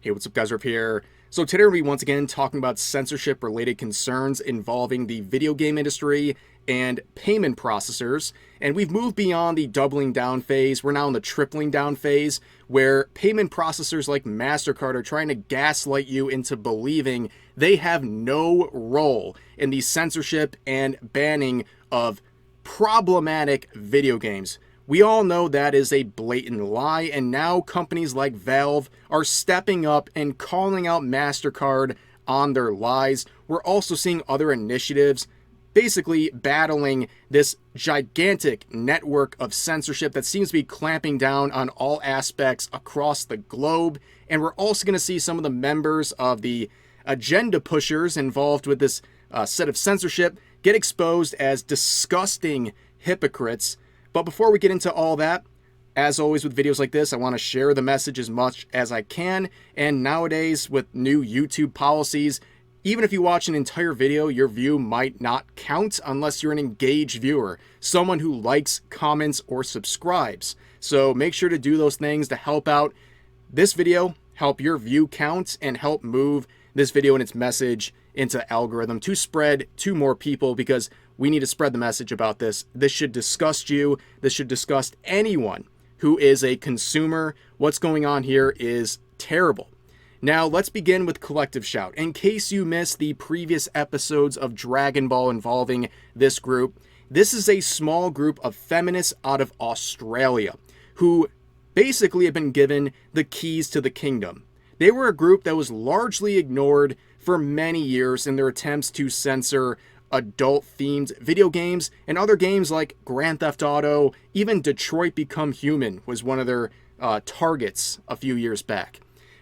Hey, what's up guys, Rip here. So today we'll be once again talking about censorship related concerns involving the video game industry and payment processors. And we've moved beyond the doubling down phase. We're now in the tripling down phase where payment processors like Mastercard are trying to gaslight you into believing they have no role in the censorship and banning of problematic video games. We all know that is a blatant lie, and now companies like Valve are stepping up and calling out Mastercard on their lies. We're also seeing other initiatives basically battling this gigantic network of censorship that seems to be clamping down on all aspects across the globe. And we're also going to see some of the members of the agenda pushers involved with this set of censorship get exposed as disgusting hypocrites. But before we get into all that, as always with videos like this, I want to share the message as much as I can. And nowadays, with new YouTube policies, even if you watch an entire video, your view might not count unless you're an engaged viewer, someone who likes, comments, or subscribes. So make sure to do those things to help out this video, help your view count, and help move this video and its message into algorithm to spread to more people, because we need to spread the message about this. This should disgust you. This should disgust anyone who is a consumer. What's going on here is terrible. Now, let's begin with Collective Shout. In case you missed the previous episodes of Dragon Ball involving this group, this is a small group of feminists out of Australia who basically have been given the keys to the kingdom. They were a group that was largely ignored for many years in their attempts to censor adult-themed video games and other games like Grand Theft Auto. Even Detroit Become Human was one of their targets a few years back.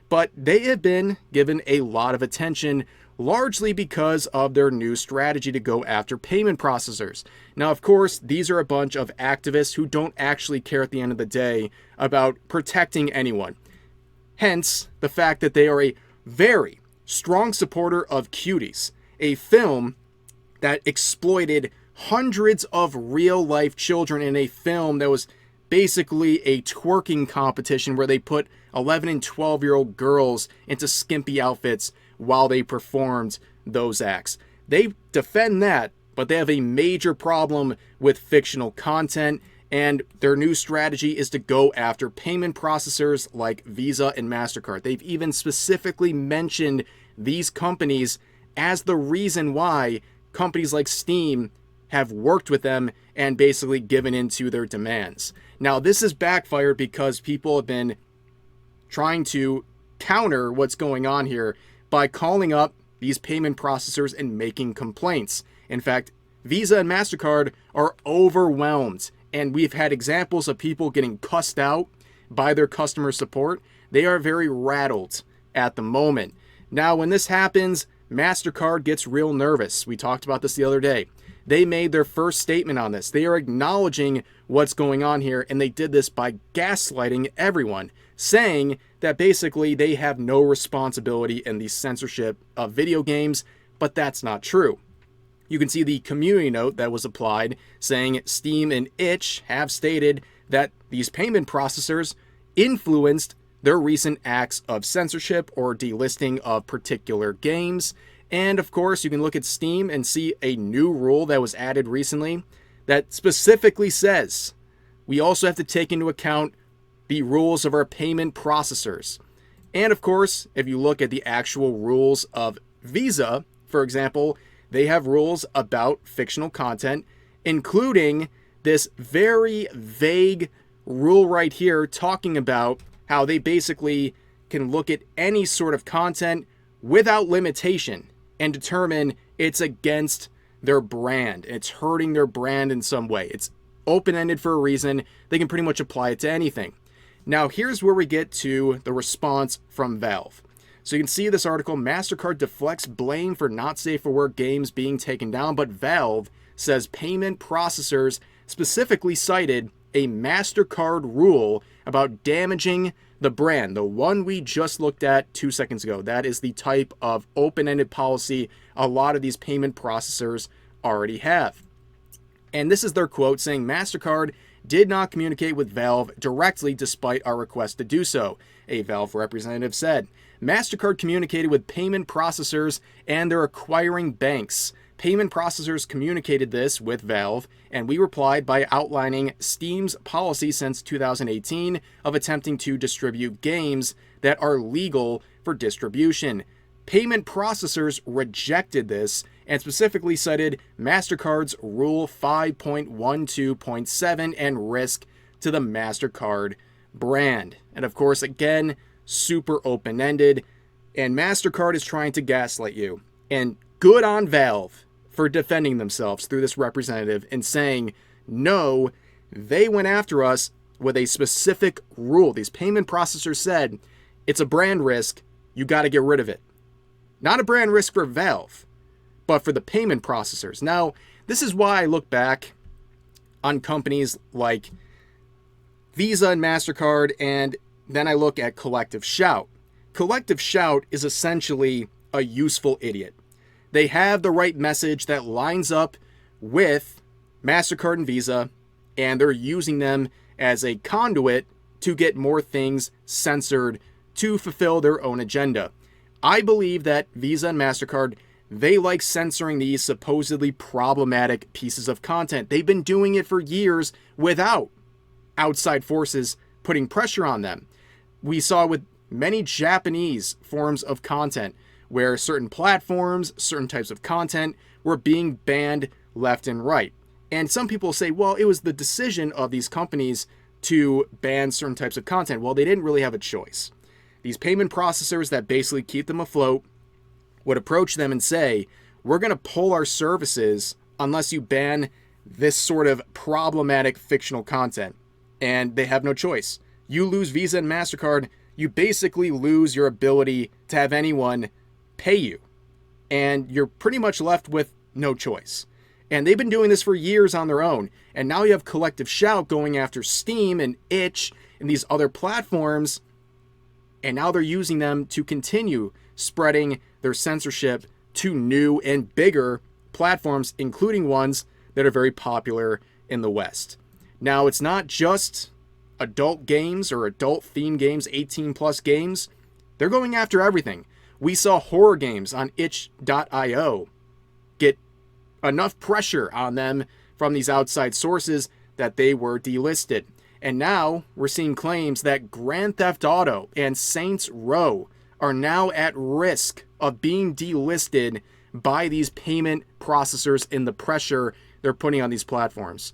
But they have been given a lot of attention, largely because of their new strategy to go after payment processors. Now, of course, these are a bunch of activists who don't actually care at the end of the day about protecting anyone. Hence, the fact that they are a very strong supporter of Cuties, a film that exploited hundreds of real-life children in a film that was basically a twerking competition where they put 11 and 12-year-old girls into skimpy outfits while they performed those acts. They defend that, but they have a major problem with fictional content, and their new strategy is to go after payment processors like Visa and Mastercard. They've even specifically mentioned these companies as the reason why companies like Steam have worked with them and basically given into their demands. Now, this has backfired because people have been trying to counter what's going on here by calling up these payment processors and making complaints. In fact, Visa and Mastercard are overwhelmed, and we've had examples of people getting cussed out by their customer support. They are very rattled at the moment. Now, when this happens, Mastercard gets real nervous. We talked about this the other day. They made their first statement on this. They are acknowledging what's going on here, and they did this by gaslighting everyone, saying that basically they have no responsibility in the censorship of video games, but that's not true. You can see the community note that was applied saying Steam and Itch have stated that these payment processors influenced their recent acts of censorship or delisting of particular games. And of course, you can look at Steam and see a new rule that was added recently that specifically says we also have to take into account the rules of our payment processors. And of course, if you look at the actual rules of Visa, for example, they have rules about fictional content, including this very vague rule right here talking about how they basically can look at any sort of content without limitation and determine it's against their brand. It's hurting their brand in some way. It's open-ended for a reason. They can pretty much apply it to anything. Now, here's where we get to the response from Valve. So you can see this article, Mastercard deflects blame for not safe for work games being taken down, but Valve says payment processors specifically cited a Mastercard rule about damaging the brand, the one we just looked at 2 seconds ago. That is the type of open-ended policy a lot of these payment processors already have. And this is their quote saying, Mastercard did not communicate with Valve directly despite our request to do so, a Valve representative said. Mastercard communicated with payment processors and they're acquiring banks. Payment processors communicated this with Valve, and we replied by outlining Steam's policy since 2018 of attempting to distribute games that are legal for distribution. Payment processors rejected this and specifically cited Mastercard's Rule 5.12.7 and risk to the Mastercard brand. And of course, again, super open-ended, and Mastercard is trying to gaslight you. And good on Valve for defending themselves through this representative and saying, no, they went after us with a specific rule. These payment processors said, it's a brand risk, you got to get rid of it. Not a brand risk for Valve, but for the payment processors. Now, this is why I look back on companies like Visa and Mastercard, and then I look at Collective Shout. Collective Shout is essentially a useful idiot. They have the right message that lines up with Mastercard and Visa, and they're using them as a conduit to get more things censored to fulfill their own agenda. I believe that Visa and Mastercard, they like censoring these supposedly problematic pieces of content. They've been doing it for years without outside forces putting pressure on them. We saw with many Japanese forms of content where certain platforms, certain types of content were being banned left and right. And some people say, well, it was the decision of these companies to ban certain types of content. Well, they didn't really have a choice. These payment processors that basically keep them afloat would approach them and say, we're going to pull our services unless you ban this sort of problematic fictional content. And they have no choice. You lose Visa and MasterCard, you basically lose your ability to have anyone pay you. And you're pretty much left with no choice. And they've been doing this for years on their own. And now you have Collective Shout going after Steam and Itch and these other platforms. And now they're using them to continue spreading their censorship to new and bigger platforms, including ones that are very popular in the West. Now, it's not just adult games or adult themed games, 18 plus games. They're going after everything. We saw horror games on itch.io get enough pressure on them from these outside sources that they were delisted. And now we're seeing claims that Grand Theft Auto and Saints Row are now at risk of being delisted by these payment processors in the pressure they're putting on these platforms.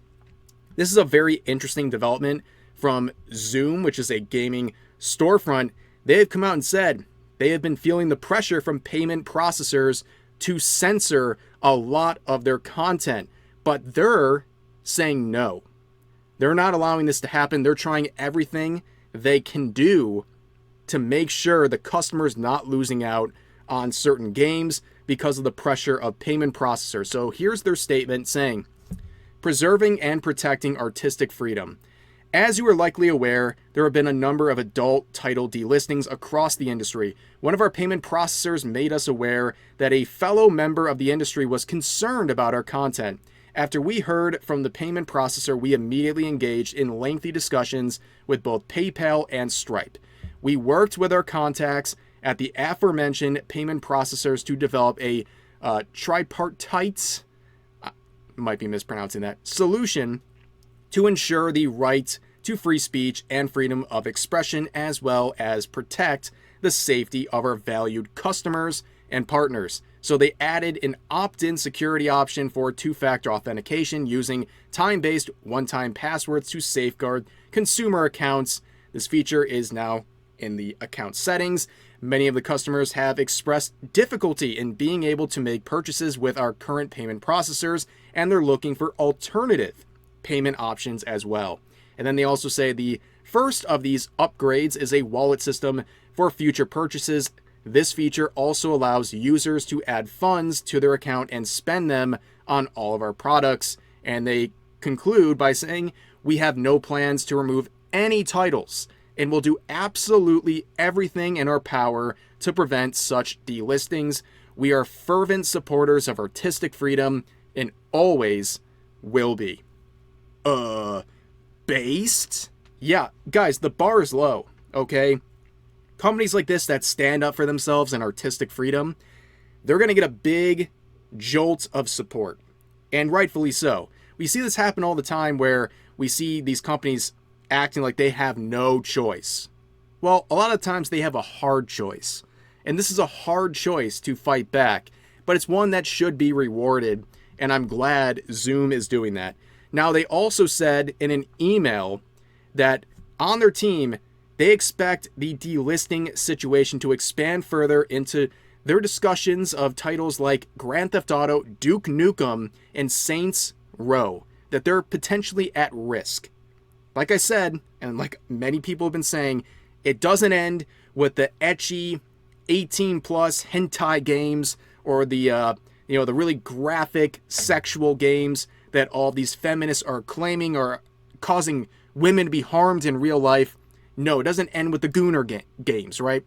This is a very interesting development from Zoom, which is a gaming storefront. They have come out and said they have been feeling the pressure from payment processors to censor a lot of their content, but they're saying no. They're not allowing this to happen. They're trying everything they can do to make sure the customer's not losing out on certain games because of the pressure of payment processors. So here's their statement saying, preserving and protecting artistic freedom. As you are likely aware, there have been a number of adult title delistings across the industry. One of our payment processors made us aware that a fellow member of the industry was concerned about our content. After we heard from the payment processor, we immediately engaged in lengthy discussions with both PayPal and Stripe. We worked with our contacts at the aforementioned payment processors to develop a tripartite, might be mispronouncing that, solution to ensure the right to free speech and freedom of expression, as well as protect the safety of our valued customers and partners. So they added an opt-in security option for two-factor authentication using time-based one-time passwords to safeguard consumer accounts. This feature is now in the account settings. Many of the customers have expressed difficulty in being able to make purchases with our current payment processors, and they're looking for alternative payment options as well. And then they also say the first of these upgrades is a wallet system for future purchases. This feature also allows users to add funds to their account and spend them on all of our products. And they conclude by saying, we have no plans to remove any titles and will do absolutely everything in our power to prevent such delistings. We are fervent supporters of artistic freedom and always will be. Based? Yeah, guys, the bar is low, okay? companies like this that stand up for themselves and artistic freedom, they're going to get a big jolt of support. And rightfully so. We see this happen all the time where we see these companies acting like they have no choice. Well, a lot of times they have a hard choice. And this is a hard choice to fight back, but it's one that should be rewarded, and I'm glad Zoom is doing that. Now, they also said in an email that on their team, they expect the delisting situation to expand further into their discussions of titles like Grand Theft Auto, Duke Nukem, and Saints Row, that they're potentially at risk. Like I said, and like many people have been saying, it doesn't end with the ecchi 18 plus hentai games or the the really graphic sexual games that all these feminists are claiming are causing women to be harmed in real life. No, it doesn't end with the Gooner games, right?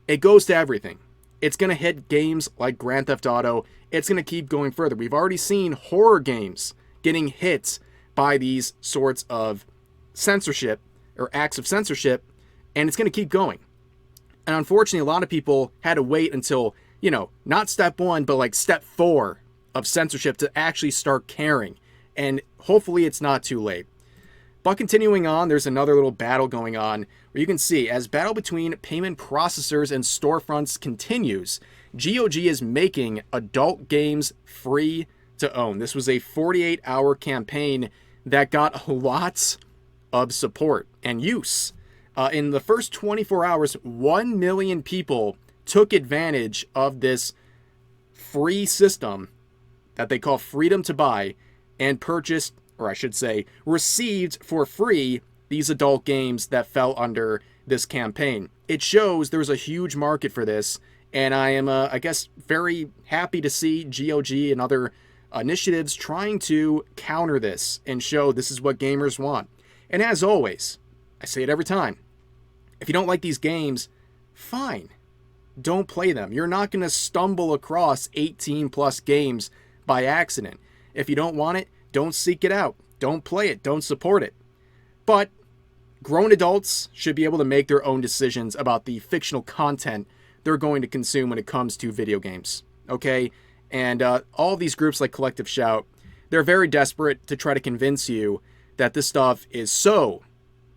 It goes to everything. It's going to hit games like Grand Theft Auto. It's going to keep going further. We've already seen horror games getting hit by these sorts of censorship or acts of censorship, and it's going to keep going. And unfortunately, a lot of people had to wait until, not step 1, but like step 4 of censorship to actually start caring. And hopefully it's not too late. But continuing on, there's another little battle going on where you can see as battle between payment processors and storefronts continues, GOG is making adult games free to own. This was a 48-hour campaign that got lots of support and use. In the first 24 hours, 1 million people took advantage of this free system that they call Freedom to Buy and purchased, or I should say, received for free these adult games that fell under this campaign. It shows there's a huge market for this, and I am, very happy to see GOG and other initiatives trying to counter this and show this is what gamers want. And as always, I say it every time, if you don't like these games, fine. Don't play them. You're not going to stumble across 18 plus games by accident. If you don't want it, don't seek it out. Don't play it. Don't support it. But grown adults should be able to make their own decisions about the fictional content they're going to consume when it comes to video games. Okay? And all these groups like Collective Shout, they're very desperate to try to convince you that this stuff is so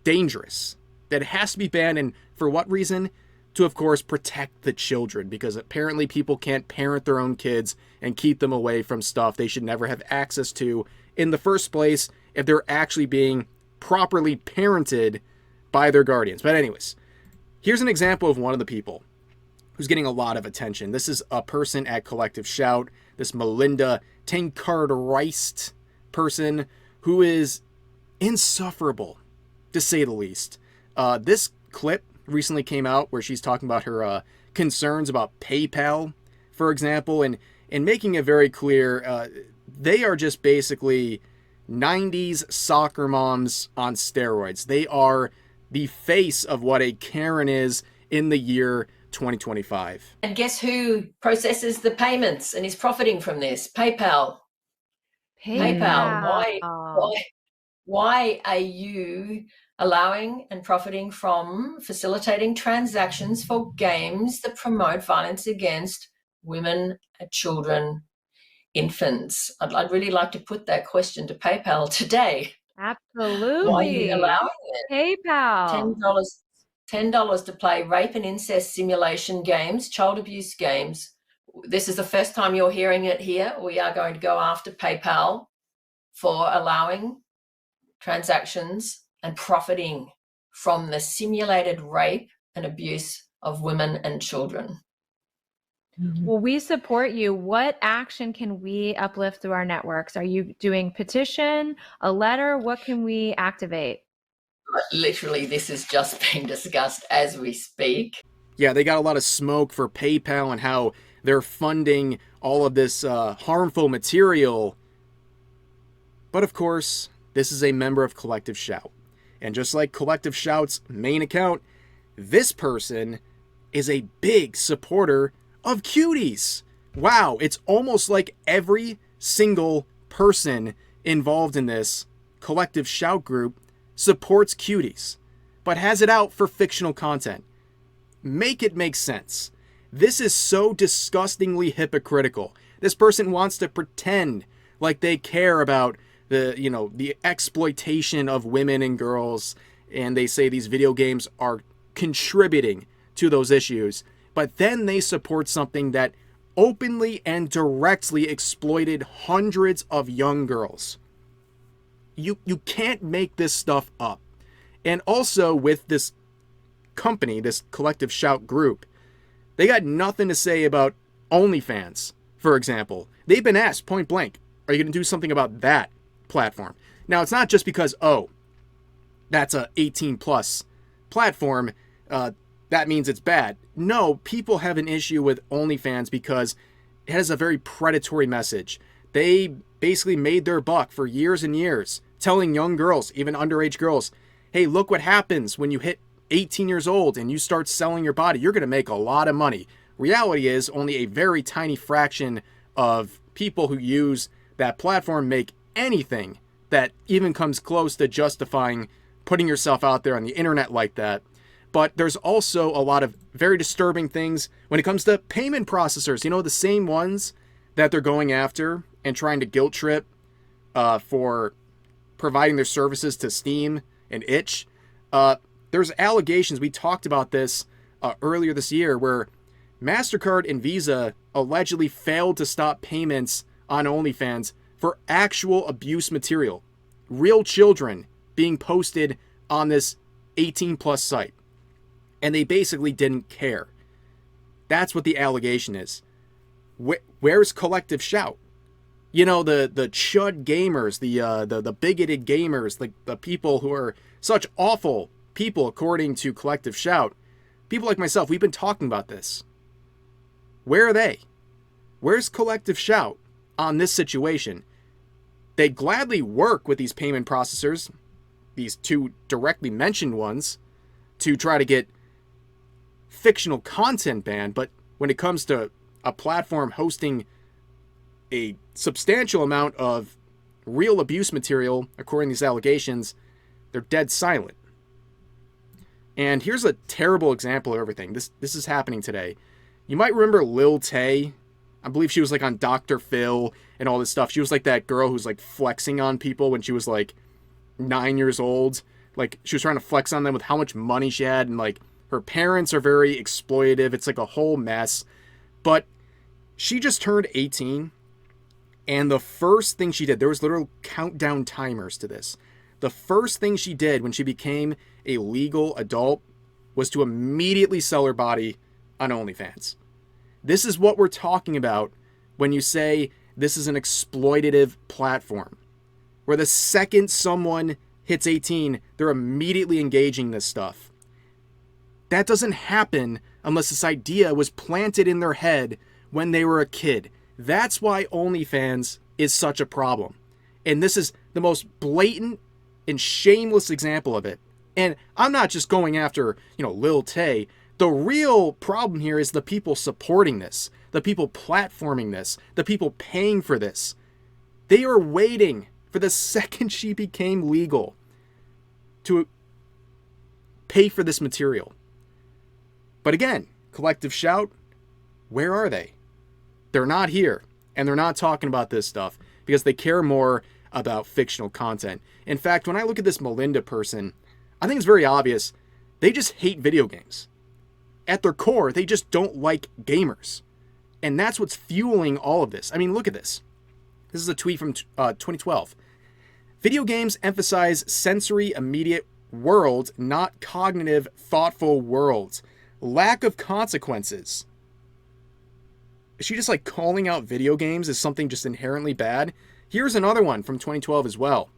dangerous that it has to be banned. And for what reason? To, of course, protect the children, because apparently people can't parent their own kids and keep them away from stuff they should never have access to in the first place if they're actually being properly parented by their guardians. But anyways, here's an example of one of the people who's getting a lot of attention. This is a person at Collective Shout, this Melinda Tankard-Reist person who is insufferable, to say the least. This clip recently came out where she's talking about her concerns about PayPal, for example, and making it very clear they are just basically 90s soccer moms on steroids. They are the face of what a Karen is in the year 2025. And guess who processes the payments and is profiting from this? PayPal. Why are you allowing and profiting from facilitating transactions for games that promote violence against women, children, infants? I'd really like to put that question to PayPal today. Absolutely. Why are you allowing it? PayPal. $10 to play rape and incest simulation games, child abuse games. This is the first time you're hearing it here. We are going to go after PayPal for allowing transactions and profiting from the simulated rape and abuse of women and children. Well, we support you. What action can we uplift through our networks? Are you doing petition, a letter? What can we activate? Literally, this is just being discussed as we speak. Yeah, they got a lot of smoke for PayPal and how they're funding all of this harmful material. But of course, this is a member of Collective Shout. And just like Collective Shout's main account, this person is a big supporter of cuties. Wow, it's almost like every single person involved in this Collective Shout group supports cuties, but has it out for fictional content. make it make sense. This is so disgustingly hypocritical. This person wants to pretend like they care about the exploitation of women and girls, and they say these video games are contributing to those issues, but then they support something that openly and directly exploited hundreds of young girls. You can't make this stuff up. And also with this company, this Collective Shout group, they got nothing to say about OnlyFans, for example. They've been asked point blank, are you going to do something about that platform? Now, it's not just because, that's a 18 plus platform, that means it's bad. No, people have an issue with OnlyFans because it has a very predatory message. They basically made their buck for years and years, telling young girls, even underage girls, hey, look what happens when you hit 18 years old and you start selling your body. You're going to make a lot of money. Reality is only a very tiny fraction of people who use that platform make anything that even comes close to justifying putting yourself out there on the internet like that. But there's also a lot of very disturbing things when it comes to payment processors. The same ones that they're going after and trying to guilt trip for providing their services to Steam and Itch. There's allegations, we talked about this earlier this year, where Mastercard and Visa allegedly failed to stop payments on OnlyFans for actual abuse material. Real children being posted on this 18 plus site. And they basically didn't care. That's what the allegation is. Where's Collective Shout? The chud gamers, the bigoted gamers, the people who are such awful people according to Collective Shout. People like myself, we've been talking about this. Where are they? Where's Collective Shout on this situation? They gladly work with these payment processors, these two directly mentioned ones, to try to get fictional content banned, but when it comes to a platform hosting a substantial amount of real abuse material, according to these allegations, they're dead silent. And here's a terrible example of everything. This is happening today. You might remember Lil Tay. I believe she was like on Dr. Phil and all this stuff. She was like that girl who's like flexing on people when she was like 9 years old. Like she was trying to flex on them with how much money she had, and like her parents are very exploitive. It's like a whole mess. But she just turned 18, and the first thing she did, there was literal countdown timers to this. The first thing she did when she became a legal adult was to immediately sell her body on OnlyFans. This is what we're talking about when you say this is an exploitative platform, where the second someone hits 18, they're immediately engaging this stuff. That doesn't happen unless this idea was planted in their head when they were a kid. That's why OnlyFans is such a problem. And this is the most blatant and shameless example of it. And I'm not just going after, Lil Tay. The real problem here is the people supporting this, the people platforming this, the people paying for this. They are waiting for the second she became legal to pay for this material. But again, Collective Shout, where are they? They're not here, and they're not talking about this stuff because they care more about fictional content. In fact, when I look at this Melinda person, I think it's very obvious. They just hate video games. At their core, they just don't like gamers. And that's what's fueling all of this. I mean, look at this. This is a tweet from 2012. Video games emphasize sensory immediate worlds, not cognitive, thoughtful worlds. Lack of consequences. Is she just like calling out video games as something just inherently bad? Here's another one from 2012 as well.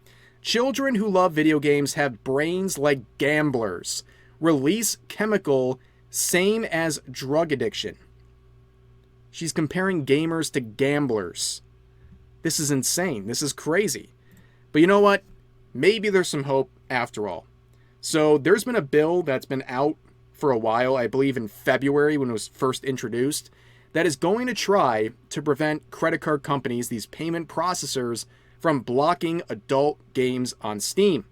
Children who love video games have brains like gamblers. Release chemical same as drug addiction. She's comparing gamers to gamblers. This is insane. This is crazy. But you know what? Maybe there's some hope after all. So there's been a bill that's been out for a while, I believe in February when it was first introduced, that is going to try to prevent credit card companies, these payment processors, from blocking adult games on Steam.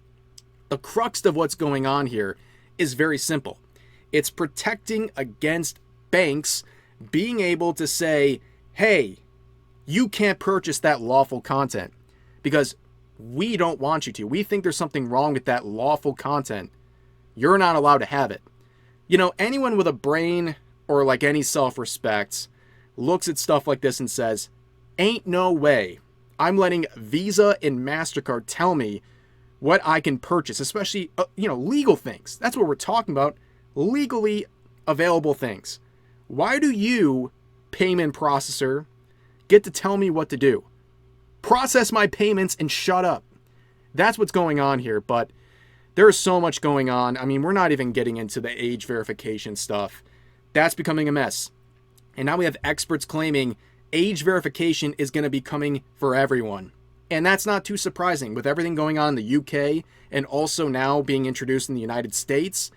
The crux of what's going on here is very simple. It's protecting against banks being able to say, hey, you can't purchase that lawful content because we don't want you to. We think there's something wrong with that lawful content. You're not allowed to have it. You know, anyone with a brain or like any self-respect looks at stuff like this and says, ain't no way I'm letting Visa and Mastercard tell me what I can purchase, especially, legal things. That's what we're talking about. Legally available things. Why do you, payment processor, get to tell me what to do? Process my payments and shut up. That's what's going on here, but there's so much going on. I mean, we're not even getting into the age verification stuff. That's becoming a mess. And now we have experts claiming age verification is going to be coming for everyone. And that's not too surprising with everything going on in the UK and also now being introduced in the United States.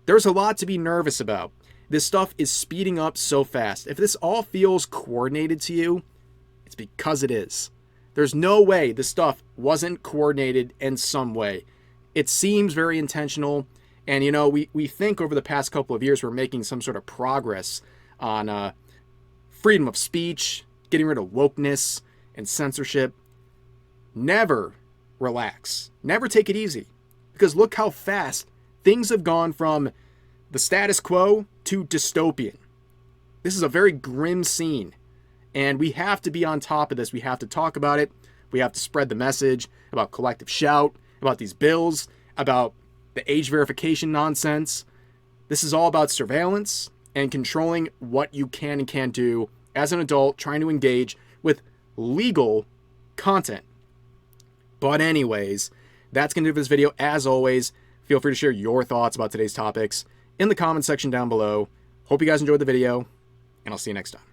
There's a lot to be nervous about. This stuff is speeding up so fast. If this all feels coordinated to you, it's because it is. There's no way this stuff wasn't coordinated in some way. It seems very intentional. And, we think over the past couple of years we're making some sort of progress on freedom of speech, getting rid of wokeness and censorship. Never relax. Never take it easy. Because look how fast things have gone from the status quo to dystopian. This is a very grim scene. And we have to be on top of this. We have to talk about it. We have to spread the message about collective shout, about these bills, about the age verification nonsense. This is all about surveillance and controlling what you can and can't do as an adult trying to engage with legal content. But anyways, that's going to do for this video. As always, feel free to share your thoughts about today's topics in the comment section down below. Hope you guys enjoyed the video, and I'll see you next time.